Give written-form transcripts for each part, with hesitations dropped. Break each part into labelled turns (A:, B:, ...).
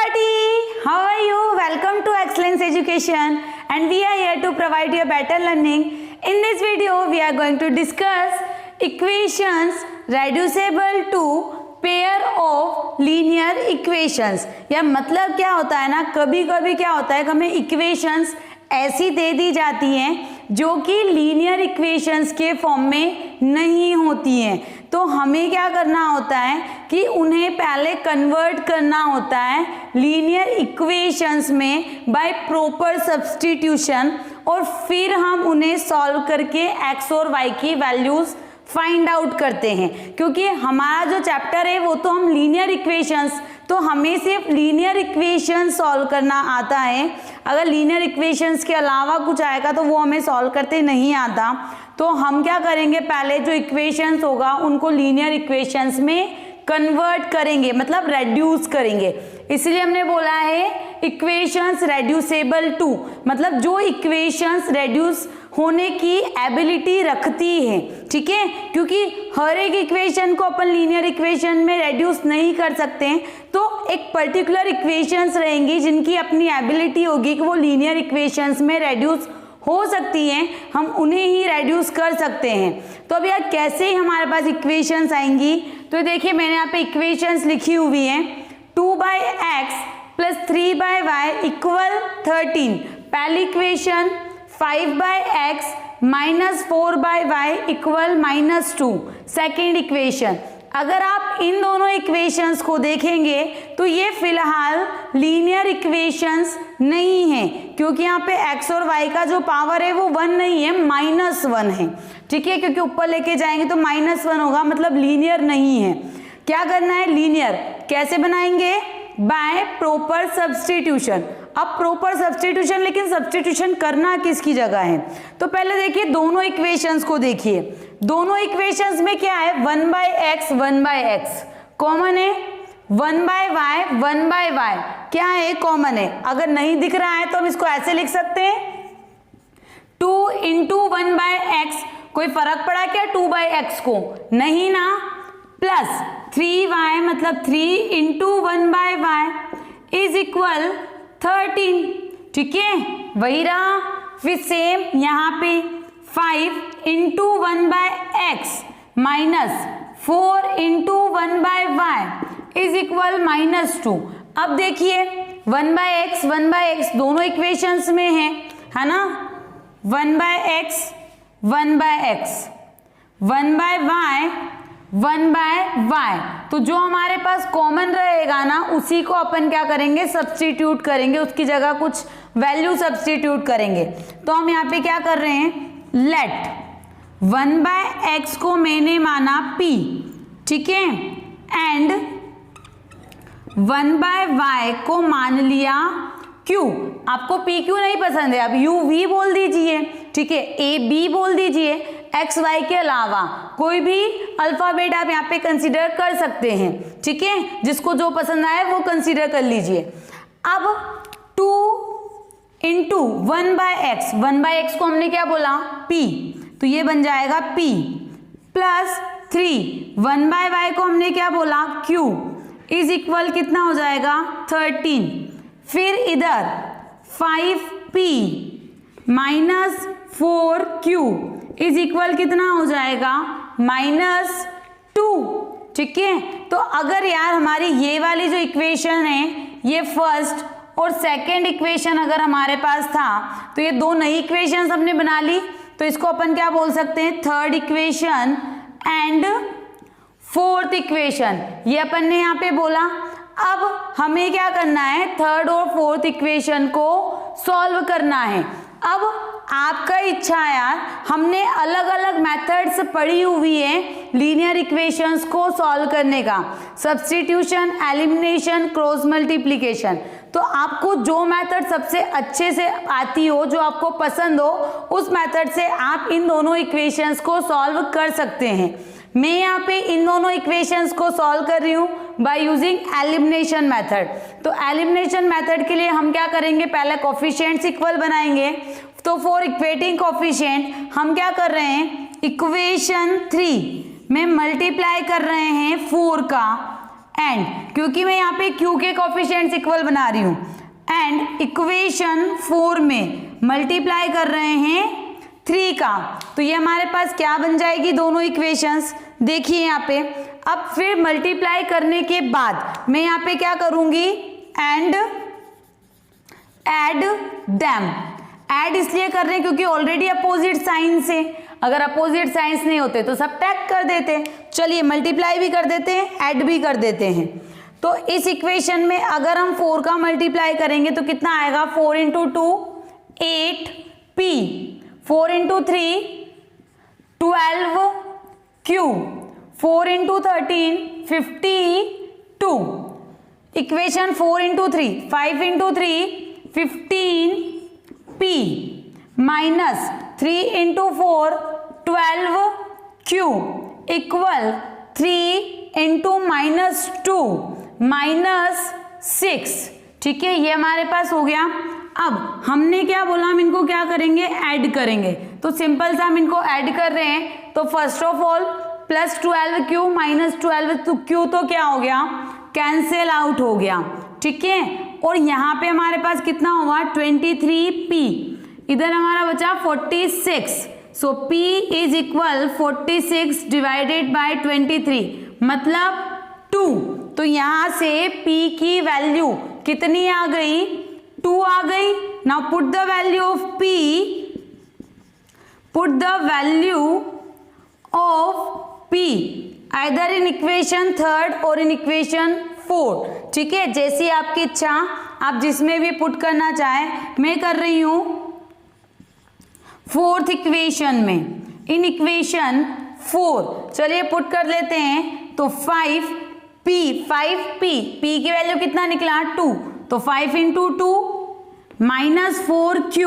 A: everybody, how are you? Welcome to Excellence Education and we are here to provide you a better learning. In this video, we are going to discuss equations reducible to pair of linear equations. या मतलब क्या होता है ना, कभी कभी क्या होता है कि हमें इक्वेशंस ऐसी दे दी जाती हैं जो कि लीनियर इक्वेशंस के फॉर्म में नहीं होती हैं, तो हमें क्या करना होता है कि उन्हें पहले कन्वर्ट करना होता है लीनियर इक्वेशंस में बाय प्रॉपर सब्स्टिट्यूशन, और फिर हम उन्हें सॉल्व करके x और y की वैल्यूज फाइंड आउट करते हैं। क्योंकि हमारा जो चैप्टर है वो तो हम लीनियर इक्वेशंस, तो हमें सिर्फ लीनियर इक्वेशन सॉल्व करना आता है। अगर लीनियर इक्वेशंस के अलावा कुछ आएगा तो वो हमें सॉल्व करते नहीं आता। तो हम क्या करेंगे, पहले जो इक्वेशंस होगा उनको लीनियर इक्वेशंस में कन्वर्ट करेंगे, मतलब रेड्यूस करेंगे। इसलिए हमने बोला है इक्वेशंस रेड्यूसेबल टू, मतलब जो इक्वेशंस रेड्यूस होने की एबिलिटी रखती है, ठीक है। क्योंकि हर एक इक्वेशन को अपन लीनियर इक्वेशन में रेड्यूस नहीं कर सकते हैं, तो एक पर्टिकुलर इक्वेशंस रहेंगी जिनकी अपनी एबिलिटी होगी कि वो लीनियर इक्वेशंस में रेड्यूस हो सकती हैं, हम उन्हें ही रेड्यूस कर सकते हैं। तो अब यार कैसे ही हमारे पास इक्वेशंस आएंगी, तो देखिए मैंने यहाँ पे इक्वेशंस लिखी हुई हैं। 2/x प्लस 3/y इक्वल 13, पहली equation. 5/x minus 4/y equal -2, second equation. अगर आप इन दोनों इक्वेशंस को देखेंगे तो ये फिलहाल लीनियर इक्वेशंस नहीं है, क्योंकि यहाँ पे x और y का जो पावर है वो 1 नहीं है, -1 है, ठीक है। क्योंकि ऊपर लेके जाएंगे तो -1 होगा, मतलब लीनियर नहीं है। क्या करना है, लीनियर कैसे बनाएंगे, बाय प्रॉपर सब्स्टिट्यूशन। अब प्रॉपर सब्स्टिट्यूशन, लेकिन सब्स्टिट्यूशन करना किसकी जगह है, तो पहले देखिए दोनों इक्वेशंस को देखिए। दोनों इक्वेशंस में क्या है, 1/x 1/x कॉमन है, 1/y 1/y क्या है, कॉमन है। अगर नहीं दिख रहा है तो हम इसको ऐसे लिख सकते हैं 2 × 1/x, कोई फर्क पड़ा क्या 2/x को, नहीं ना। प्लस 3y मतलब 3 × 1/y इज इक्वल 13, ठीक है, वही रहा। फिर सेम यहाँ पे 5 × 1/x minus 4 × 1/y is equal -2। अब देखिए 1/x 1/x दोनों इक्वेशंस में है ना, 1/x 1/x 1/y 1/y, तो जो हमारे पास कॉमन रहेगा ना उसी को अपन क्या करेंगे, सब्स्टिट्यूट करेंगे, उसकी जगह कुछ वैल्यू सब्स्टिट्यूट करेंगे। तो हम यहाँ पे क्या कर रहे हैं, लेट 1/x को मैंने माना p, ठीक है, एंड 1/y को मान लिया q। आपको p क्यों नहीं पसंद है, अब u v बोल दीजिए, ठीक है, a b बोल दीजिए, एक्स वाई के अलावा कोई भी अल्फाबेट आप यहाँ पे कंसीडर कर सकते हैं, ठीक है, जिसको जो पसंद आए वो कंसीडर कर लीजिए। अब 2 × 1/x 1/x को हमने क्या बोला, p, तो ये बन जाएगा p, प्लस 3 1/y को हमने क्या बोला, q, इज इक्वल कितना हो जाएगा 13। फिर इधर 5p minus 4q is equal कितना हो जाएगा, -2, ठीक है। तो अगर यार हमारी ये वाली जो इक्वेशन है, ये फर्स्ट और सेकंड इक्वेशन अगर हमारे पास था, तो ये दो नई इक्वेशन हमने बना ली, तो इसको अपन क्या बोल सकते हैं, third equation and fourth equation, ये अपन ने यहाँ पे बोला। अब हमें क्या करना है, थर्ड और फोर्थ इक्वेशन को सॉल्व करना है। अब आपका इच्छा यार, हमने अलग अलग मेथड्स पढ़ी हुई है लीनियर इक्वेशंस को सॉल्व करने का, सब्स्टिट्यूशन, एलिमिनेशन, क्रॉस मल्टीप्लिकेशन। तो आपको जो मेथड सबसे अच्छे से आती हो, जो आपको पसंद हो, उस मेथड से आप इन दोनों इक्वेशंस को सॉल्व कर सकते हैं। मैं यहाँ पे इन दोनों इक्वेशंस को सॉल्व कर रही हूँ बाय यूजिंग एलिमिनेशन मेथड। तो एलिमिनेशन मेथड के लिए हम क्या करेंगे, पहले कोफिशिएंट्स इक्वल बनाएंगे। तो फॉर इक्वेटिंग कोफिशिएंट हम क्या कर रहे हैं, इक्वेशन 3 में मल्टीप्लाई कर रहे हैं 4 का एंड क्योंकि मैं यहाँ पे q के कोफिशिएंट्स इक्वल बना रही हूँ एंड इक्वेशन 4 में मल्टीप्लाई कर रहे हैं 3 का, तो ये हमारे पास क्या बन जाएगी दोनों इक्वेशंस, देखिए यहाँ पे। अब फिर मल्टीप्लाई करने के बाद मैं यहाँ पे क्या करूंगी, एंड ऐड देम। ऐड इसलिए कर रहे हैं क्योंकि ऑलरेडी अपोजिट साइन से, अगर अपोजिट साइंस नहीं होते तो सब्ट्रैक्ट कर देते। चलिए मल्टीप्लाई भी कर देते हैं, ऐड भी कर देते हैं। तो इस इक्वेशन में अगर हम 4 का मल्टीप्लाई करेंगे तो कितना आएगा, 4 into 2 8p, 4 into 3 12q, 4 into 13 52, equation 4 into 3 5 into 3 15p minus 3 into 4 12q equal 3 into minus 2 minus 6। ठीक है, ये हमारे पास हो गया। अब हमने क्या बोला, हम इनको क्या करेंगे, ऐड करेंगे। तो सिंपल सा हम इनको ऐड कर रहे हैं। तो first of all plus 12q minus 12q तो क्या हो गया, कैंसिल आउट हो गया। ठीक है, और यहाँ पे हमारे पास कितना हुआ 23p, इधर हमारा बचा 46। सो p is equal 46 divided by 23 मतलब 2। तो यहाँ से p की वैल्यू कितनी आ गई, 2 आ गई। Now put the value of p, put the value of p either in equation 3rd और इन इक्वेशन 4। ठीक है, जैसी आपकी इच्छा, आप जिसमें भी पुट करना चाहें। मैं कर रही हूं 4th इक्वेशन में, इन इक्वेशन 4। चलिए पुट कर लेते हैं। तो 5p p की वैल्यू कितना निकला 2, तो 5 into 2 minus 4q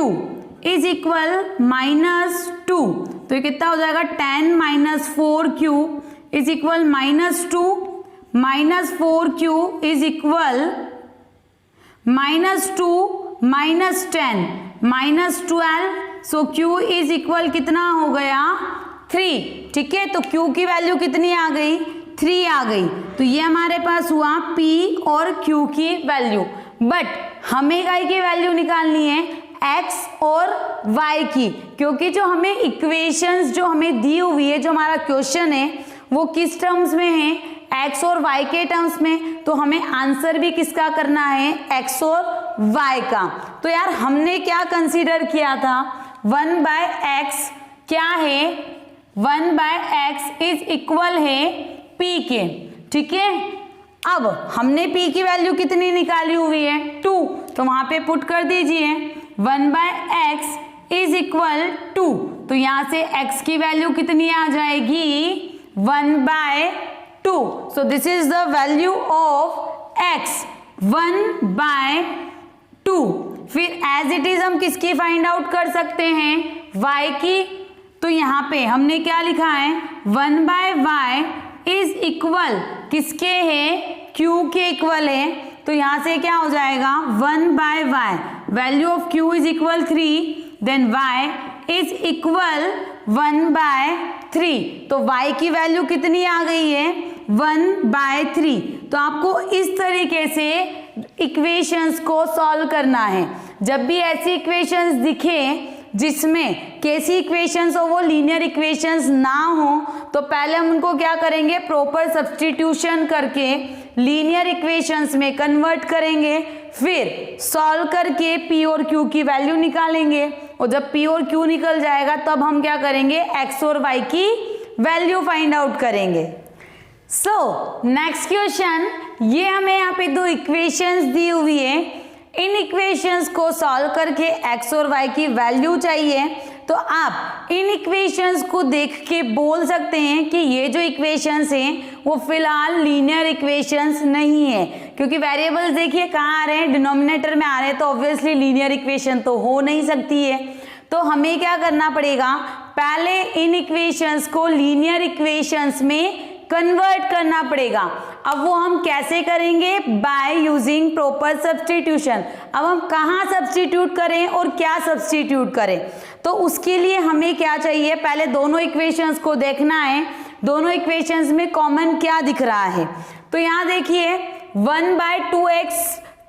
A: is equal minus 2। तो ये कितना हो जाएगा 10 minus 4q is equal minus 2, minus 4q is equal minus 2 minus 10 minus 12। So q is equal कितना हो गया 3। ठीक है, तो q की वैल्यू कितनी आ गई, 3 आ गई। तो ये हमारे पास हुआ p और q की वैल्यू। बट हमें y की वैल्यू निकालनी है x और y की, क्योंकि जो हमें इक्वेशंस जो हमें दी हुई है, जो हमारा क्वेश्चन है वो किस टर्म्स में है, x और y के टर्म्स में। तो हमें आंसर भी किसका करना है, x और y का। तो यार हमने क्या कंसीडर किया था, 1/x क्या है, 1/x इज इक्वल है p के। ठीक है, अब हमने p की वैल्यू कितनी निकाली हुई है 2, तो वहां पे पुट कर दीजिए 1/x इज इक्वल 2। तो यहां से x की वैल्यू कितनी आ जाएगी 1/2। So this is the value of x 1/2। फिर एज इट इज हम किसकी फाइंड आउट कर सकते हैं, y की। तो यहाँ पे हमने क्या लिखा है 1/y इज इक्वल किसके है, q के इक्वल है। तो यहाँ से क्या हो जाएगा 1/y, value of q is equal 3, then y is equal 1/3। तो y की वैल्यू कितनी आ गई है 1/3। तो आपको इस तरीके से इक्वेशंस को सॉल्व करना है। जब भी ऐसी इक्वेशंस दिखे जिसमें कैसी इक्वेशंस हो वो लीनियर इक्वेशंस ना हो, तो पहले हम उनको क्या करेंगे, प्रॉपर सब्स्टिट्यूशन करके लीनियर इक्वेशंस में कन्वर्ट करेंगे। फिर सॉल्व करके p और q की वैल्यू निकालेंगे, और जब p और q निकल जाएगा तब हम क्या करेंगे, x और y की वैल्यू फाइंड आउट करेंगे। सो नेक्स्ट क्वेश्चन, ये हमें यहाँ पे 2 इक्वेशंस दी हुई है। इन इक्वेशंस को सॉल्व करके x और y की वैल्यू चाहिए। तो आप इन इक्वेशंस को देख के बोल सकते हैं कि ये जो इक्वेशंस हैं वो फिलहाल लीनियर इक्वेशंस नहीं है, क्योंकि वेरिएबल्स देखिए कहाँ आ रहे हैं, डिनोमिनेटर में आ रहे हैं। तो ऑब्वियसली लीनियर इक्वेशन तो हो नहीं सकती है। तो हमें क्या करना पड़ेगा, पहले इन इक्वेशंस को लीनियर इक्वेशंस में कन्वर्ट करना पड़ेगा। अब वो हम कैसे करेंगे, बाय यूजिंग प्रॉपर सब्स्टिट्यूशन। अब हम कहाँ सब्स्टिट्यूट करें और क्या सब्स्टिट्यूट करें, तो उसके लिए हमें क्या चाहिए, पहले दोनों इक्वेशंस को देखना है, दोनों इक्वेशंस में कॉमन क्या दिख रहा है। तो यहाँ देखिए 1/2x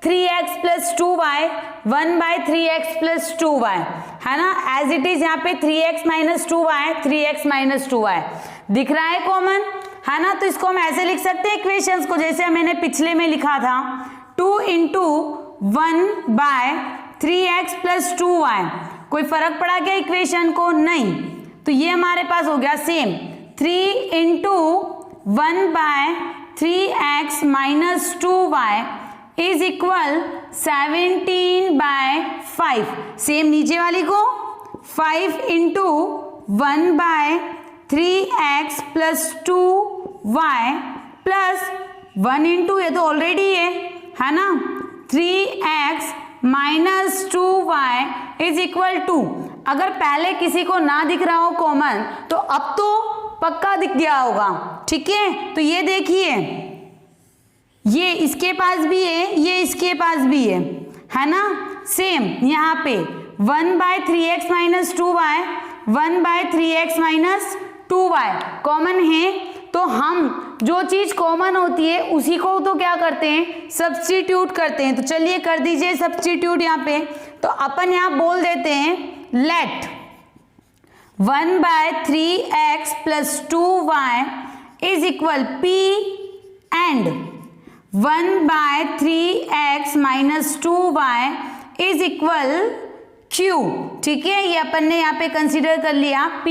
A: 3x plus 2y 1/3x plus 2y है ना, एज इट इज यहाँ पे 3x minus 2y 3x minus 2y दिख रहा है कॉमन, है ना। तो इसको हम ऐसे लिख सकते हैं इक्वेशंस को, जैसे मैंने पिछले में लिखा था 2 × 1/3x प्लस 2y। कोई फर्क पड़ा क्या इक्वेशन को? नहीं। तो ये हमारे पास हो गया same 3 × 1/3x minus 2y is equal 17/5। Same नीचे वाली को 5 × 1/3x प्लस 2y प्लस 1 × ये तो ऑलरेडी है ना 3x minus 2y is equal to. अगर पहले किसी को ना दिख रहा हो कॉमन तो अब तो पक्का दिख गया होगा, ठीक है। तो ये देखिए ये इसके पास भी है, ये इसके पास भी है ना। सेम यहाँ पे 1/3x minus 2y 1/3x minus 2y common है। तो हम जो चीज कॉमन होती है उसी को तो क्या करते हैं, सब्स्टिट्यूट करते हैं। तो चलिए कर दीजिए सब्स्टिट्यूट यहाँ पे। तो अपन यहाँ बोल देते हैं let 1/3x plus 2y is equal p and 1/3x minus 2y is equal q, ठीक है। ये अपन ने यहाँ पे कंसीडर कर लिया p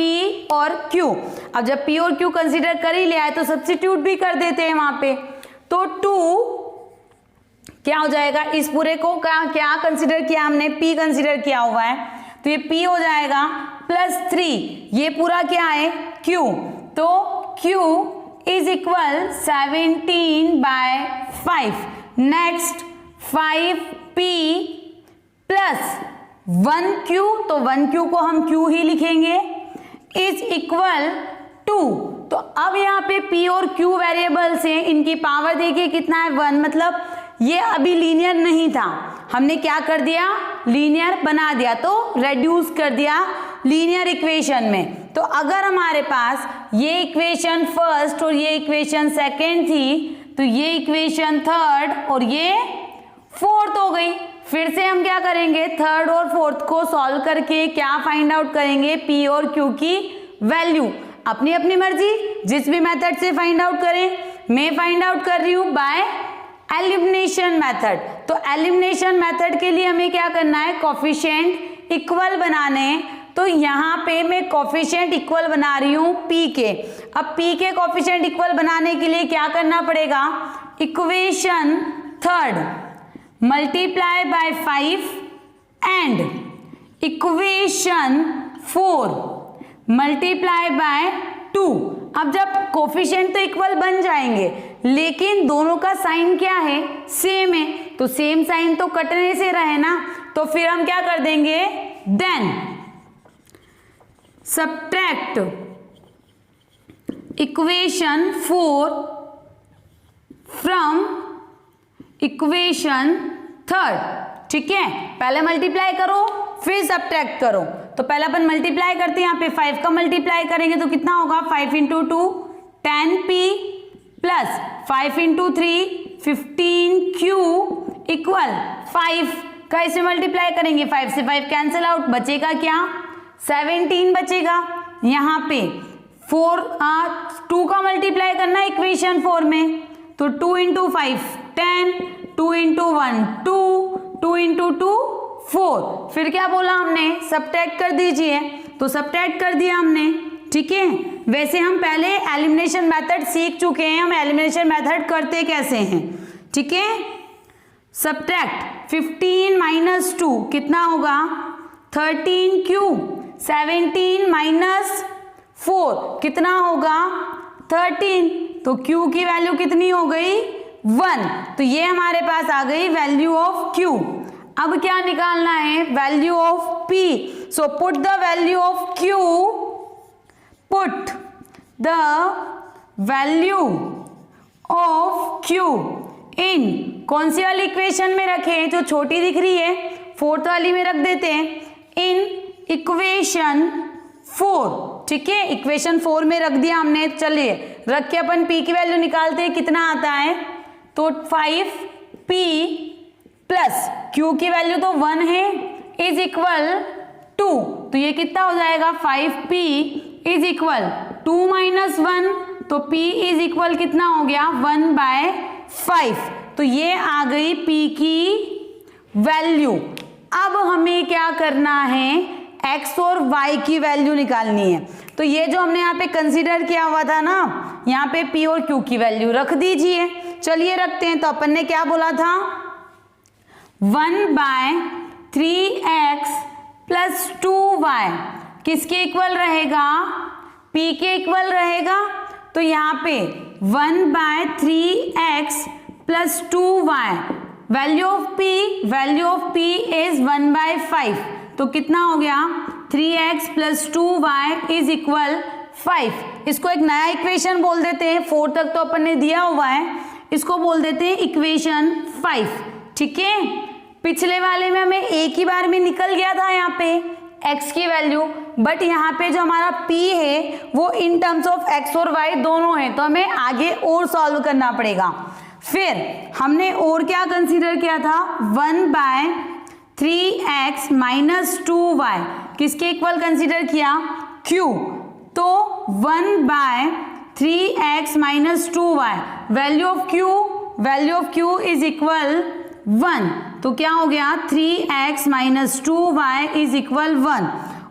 A: और q। अब जब p और q कंसीडर कर ही लिया है तो सब्स्टिट्यूट भी कर देते हैं वहां पे। तो 2 क्या हो जाएगा, इस पूरे को क्या कंसीडर किया हमने, p कंसीडर किया हुआ है, तो ये p हो जाएगा प्लस 3, ये पूरा क्या है q। तो q is equal 17/5। Next 5p plus 1q, तो 1q को हम q ही लिखेंगे, इज इक्वल 2। तो अब यहाँ पे p और q वेरिएबल्स हैं, इनकी पावर देखिए कितना है 1, मतलब ये अभी लीनियर नहीं था, हमने क्या कर दिया लीनियर बना दिया, तो रेड्यूस कर दिया लीनियर इक्वेशन में। तो अगर हमारे पास ये इक्वेशन फर्स्ट और ये इक्वेशन सेकंड थी तो ये इक्वेशन थर्ड और ये फोर्थ हो गई। फिर से हम क्या करेंगे, थर्ड और फोर्थ को सॉल्व करके क्या फाइंड आउट करेंगे, p और q की वैल्यू। अपनी अपनी मर्जी जिस भी मेथड से फाइंड आउट करें। मैं फाइंड आउट कर रही हूं बाय एलिमिनेशन मेथड। तो एलिमिनेशन मेथड के लिए हमें क्या करना है, कोफिशिएंट इक्वल बनाने हैं। तो यहाँ पे मैं कोफिशिएंट इक्वल बना रही हूँ p के। अब p के कोफिशिएंट इक्वल बनाने के लिए क्या करना पड़ेगा, equation third multiply by 5 and equation 4 multiply by 2। अब जब कोफिशिएंट तो इक्वल बन जाएंगे लेकिन दोनों का साइन क्या है, सेम है, तो सेम साइन तो कटने से रहे ना। तो फिर हम क्या कर देंगे, then subtract equation 4 from equation third, ठीक है। पहले मल्टीप्लाई करो फिर सब्ट्रैक्ट करो। तो पहले अपन मल्टीप्लाई करते हैं, यहाँ पे 5 का मल्टीप्लाई करेंगे तो कितना होगा, 5 × 2 10p प्लस 5 × 3 15q इक्वल 5 का इसे मल्टीप्लाई करेंगे, 5 से 5 कैंसिल आउट, बचेगा क्या 17 बचेगा। यहाँ पे 2 का मल्टीप्लाई करना है इक्वेशन 4 में, तो 2 × 5 10 2 × 1 2 2 × 2 4। फिर क्या बोला हमने, सब्ट्रैक्ट कर दीजिए, तो सब्ट्रैक्ट कर दिया हमने, ठीक है। वैसे हम पहले एलिमिनेशन मेथड सीख चुके हैं, हम एलिमिनेशन मेथड करते कैसे हैं, ठीक है। सब्ट्रैक्ट 15 - 2 कितना होगा 13q, 17 - 4 कितना होगा 13, तो q की वैल्यू कितनी हो गई 1। तो ये हमारे पास आ गई वैल्यू ऑफ q। अब क्या निकालना है, value of p। So put the value of q, put the value of q इन कौन सी वाली इक्वेशन में रखें, जो छोटी दिख रही है 4th वाली में रख देते हैं, इन इक्वेशन 4 ठीक है, इक्वेशन 4 में रख दिया हमने। चलिए रख के अपन p की वैल्यू निकालते हैं, कितना आता है, तो 5p प्लस q की वैल्यू तो 1 है इज इक्वल 2, तो ये कितना हो जाएगा 5p इज इक्वल 2 माइनस 1, तो p इज इक्वल कितना हो गया 1/5। तो ये आ गई p की वैल्यू। अब हमें क्या करना है, x और y की वैल्यू निकालनी है। तो ये जो हमने यहाँ पे कंसीडर किया हुआ था ना, यहाँ पे p और q की वैल्यू रख दीजिए। चलिए रखते हैं। तो अपन ने क्या बोला था, 1/3x प्लस 2y किसके इक्वल रहेगा, p के इक्वल रहेगा। तो यहाँ पे 1/3x plus 2y, value of p is 1/5, तो कितना हो गया 3x plus 2y is equal 5। इसको एक नया इक्वेशन बोल देते हैं, 4 तक तो अपन ने दिया हुआ है, इसको बोल देते हैं इक्वेशन 5। ठीक है, पिछले वाले में हमें एक ही बार में निकल गया था यहाँ पे x की वैल्यू, बट यहाँ पे जो हमारा p है वो इन टर्म्स ऑफ x और y दोनों है, तो हमें आगे और सॉल्व करना पड़ेगा। फिर हमने और क्या कंसीडर किया था, 1/3x माइनस 2y किसके इक्वल कंसीडर किया, q, तो 1/3x minus 2y, value of q is equal 1, तो क्या हो गया 3x minus 2y is equal 1,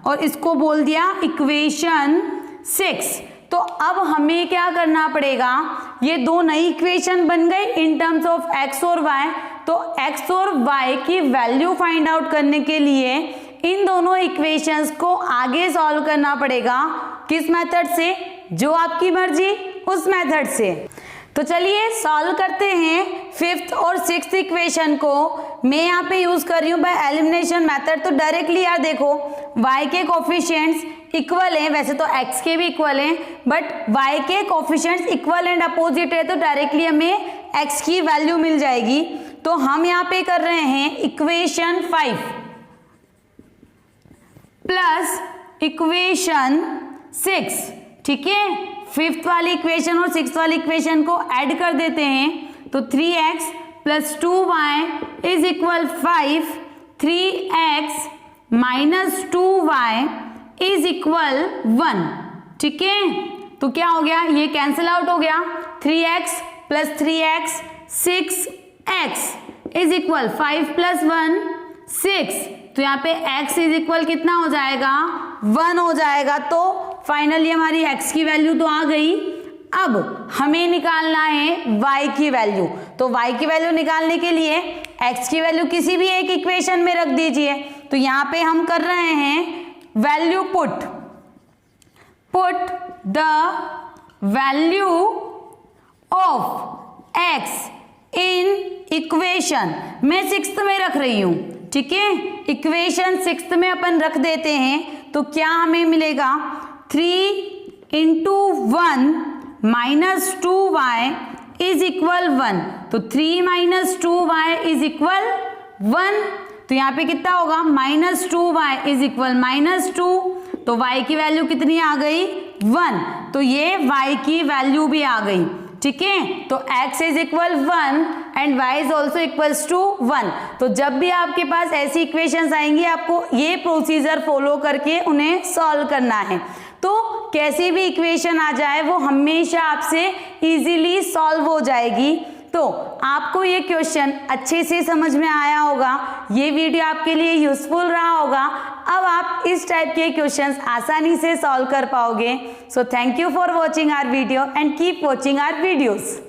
A: और इसको बोल दिया इक्वेशन 6। तो अब हमें क्या करना पड़ेगा, ये दो नई इक्वेशन बन गई इन टर्म्स ऑफ x और y। तो x और y की वैल्यू फाइंड आउट करने के लिए इन दोनों इक्वेशंस को आगे सॉल्व करना पड़ेगा। किस मेथड से, जो आपकी मर्जी उस मेथड से। तो चलिए सॉल्व करते हैं 5th और 6th इक्वेशन को। मैं यहाँ पे यूज कर रही हूँ बाय एलिमिनेशन मेथड। तो डायरेक्टली यार देखो, y के कोफिशिएंट्स इक्वल हैं, वैसे तो x के भी इक्वल हैं, बट y के कोफिशिएंट्स इक्वल एंड अपोजिट है, तो डायरेक्टली हमें x की वैल्यू मिल जाएगी। तो हम यहाँ पे कर रहे हैं इक्वेशन 5 प्लस इक्वेशन 6। ठीक है, 5th वाली इक्वेशन और 6th वाली इक्वेशन को ऐड कर देते हैं, तो 3x plus 2y is equal 5, 3x minus 2y is equal 1। ठीक है, तो क्या हो गया, ये कैंसिल आउट हो गया, 3x plus 3x 6x is equal 5 plus 1 6, तो यहाँ पे x इज इक्वल कितना हो जाएगा 1 हो जाएगा। तो फाइनली हमारी x की वैल्यू तो आ गई। अब हमें निकालना है y की वैल्यू। तो y की वैल्यू निकालने के लिए x की वैल्यू किसी भी एक इक्वेशन में रख दीजिए। तो यहाँ पे हम कर रहे हैं value put the value of x in equation, मैं 6th में रख रही हूं। ठीक है, इक्वेशन 6th में अपन रख देते हैं, तो क्या हमें मिलेगा 3 into 1 minus 2y is equal 1, तो 3 माइनस 2y इज इक्वल 1। तो यहाँ पे कितना होगा minus 2y is equal minus 2, तो y की वैल्यू कितनी आ गई 1, तो ये y की वैल्यू भी आ गई। ठीक है, तो x is equal 1 and y is also equals to 1। तो जब भी आपके पास ऐसी इक्वेशंस आएंगी, आपको ये प्रोसीजर फॉलो करके उन्हें सॉल्व करना है। तो कैसी भी इक्वेशन आ जाए वो हमेशा आपसे इजीली सॉल्व हो जाएगी। तो आपको ये क्वेश्चन अच्छे से समझ में आया होगा, ये वीडियो आपके लिए यूजफुल रहा होगा। अब आप इस टाइप के क्वेश्चंस आसानी से सॉल्व कर पाओगे। So thank you for watching our video and keep watching our videos.